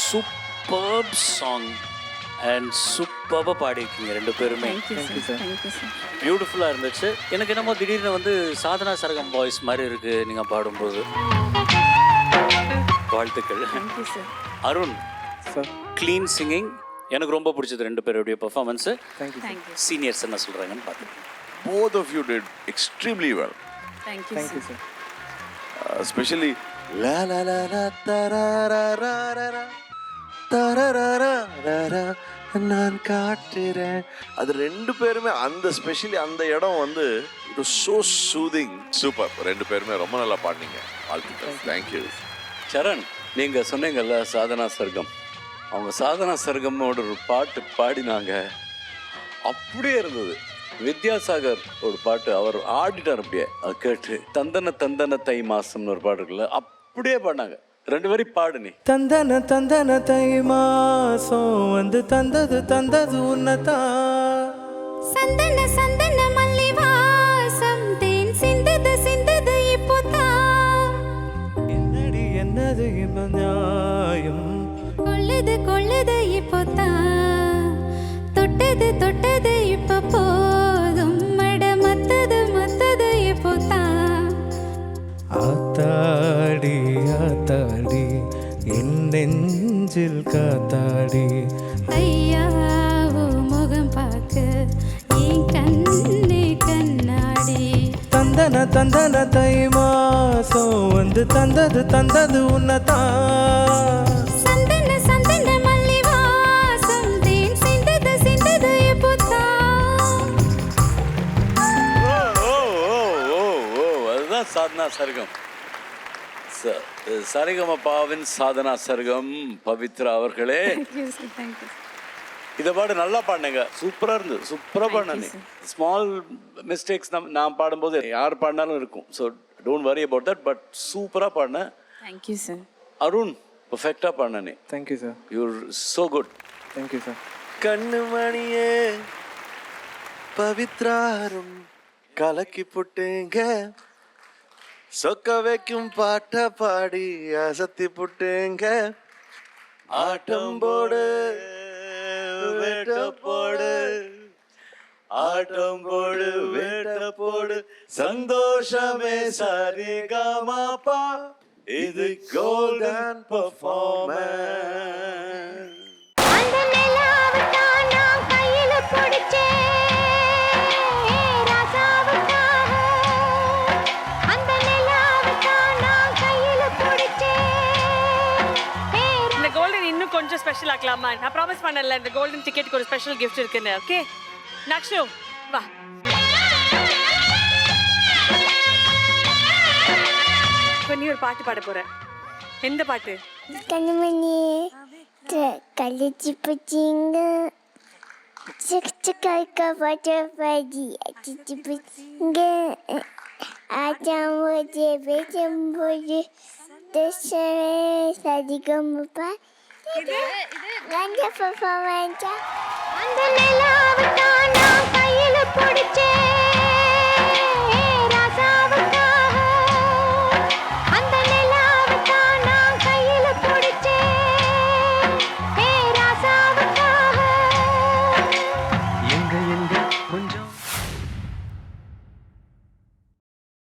Superb song and சூப்பராக பாடியிருக்கீங்க ரெண்டு பேருமே. பியூட்டிஃபுல்லாக இருந்துச்சு. எனக்கு என்னமோ திடீர்னு வந்து சாதனா சரகம் வாய்ஸ் மாதிரி இருக்குது நீங்கள் பாடும்போது. வாழ்த்துக்கள். அருண் சார், க்ளீன் சிங்கிங் எனக்கு ரொம்ப பிடிச்சது ரெண்டு பேருடைய பெர்ஃபார்மன்ஸு. சீனியர்ஸ் என்ன சொல்கிறாங்கன்னு பார்த்துக்கோங்க. Both of you did extremely well. Thank you, sir. Especially la la la la tararara tararara நான் காட்டுறேன். அது ரெண்டு பேருமே அந்த ஸ்பெஷலி அந்த இடம் வந்து it was so soothing. Super. ரெண்டு பேருமே ரொம்ப நல்லா பாடினீங்க. வாழ்த்துக்கள். தேங்க்யூ. சரண், நீங்கள் சொன்னீங்கல்ல சாதனா சர்க்கம், அவங்க சாதனா சர்க்கமோட ஒரு பாட்டு பாடினாங்க, அப்படியே இருந்தது. வித்யாசாகர் ஒரு பாட்டு அவர் ஆடிட்டார், அப்படியே அது கேட்டு தந்தன தந்தன தை மாசம்னு ஒரு பாட்டு இருக்குல்ல, அப்படியே பாடினாங்க. ரெண்டு பேரும் பாடு நீ. தந்தன தந்தன தை மாசம் வந்து தந்தது தந்தது உன்னதா, சந்தன சந்தன மல்லி வாசம் தேன் சிந்தது சிந்தது இப்போதான், என்னடி என்னது இப்ப நியாயம், கொள்ளுது கொள்ளுது இப்போதான், தொட்டது தொட்டது இப்ப போதும், மட மத்தது மத்தது இப்போதான். ஆத்தாடி ஆத்தாடி என் நெஞ்சில் காத்தாடி, ஐயாவோ முகம் பார்க்க என் கண்ணே கண்ணாடி, தந்தன தந்தன தை மாசம் வந்து தந்தது தந்தது உன்னதா, சந்தன சந்தன மல்லி வாசம் தேன் சிந்தது சிந்தது இப்போதான். அதுதான் சாதனா சர்க்கம். சரிகமபாவின் சாதனா சர்க்கம். பவித்ரா அவர்களே, இதை பாடு நல்லா பாடினீங்க. சூப்பராக இருந்தது. சூப்பராக பாடினே. ஸ்மால் மிஸ்டேக்ஸ் நான் பாடும்போது யார் பாடினாலும் இருக்கும். So don't worry about that. But சூப்பராக பாடினேன். Thank you, sir. அருண் பர்ஃபெக்டாக பாடினே. Thank you sir. Your so good. Thank you sir. கண்ணு மணியே பவித்ராரும் கலக்கி புட்டேங்க, சொக்க வைக்கும் பாட்ட பாடி அசத்தி புட்டேங்க, ஆட்டம் போடு வேட்ட போடு, ஆட்டம் போடு வேட்ட போடு, சந்தோஷமே சரிகமபா, இது கோல்டன் பெர்ஃபார்மன்ஸ். அந்த நிலாவுதான் நான் கையில பிடிச்சேன் ராசாவுக்காக, அந்த நிலாவுதான் நான் கையில பிடிச்சேன். இந்த கோல்டன் இன்னும் கொஞ்சம் ஸ்பெஷல் ஆக்கலாமா? நான் ப்ராமிஸ் பண்ணல இந்த கோல்டன் டிக்கெட்டுக்கு ஒரு ஸ்பெஷல் கிஃப்ட் இருக்குன்னு. ஓகே நக்ஷு வா. இப்போ நீ ஒரு பாட்டு பாட போற. எந்த பாட்டு? கண்மணியே கழிச்சு போச்சிங்க, சிக்காய்க்க பாட்ட பாடி அடிச்சு போச்சிங்க, ஆச்சாம் போது பேசும்போது தசவே சரிகமப்பா கண்ட பெர்ஃபார்மன்ஸா. அந்த நிலாவுதான் நான் கையில பிடிச்சேன்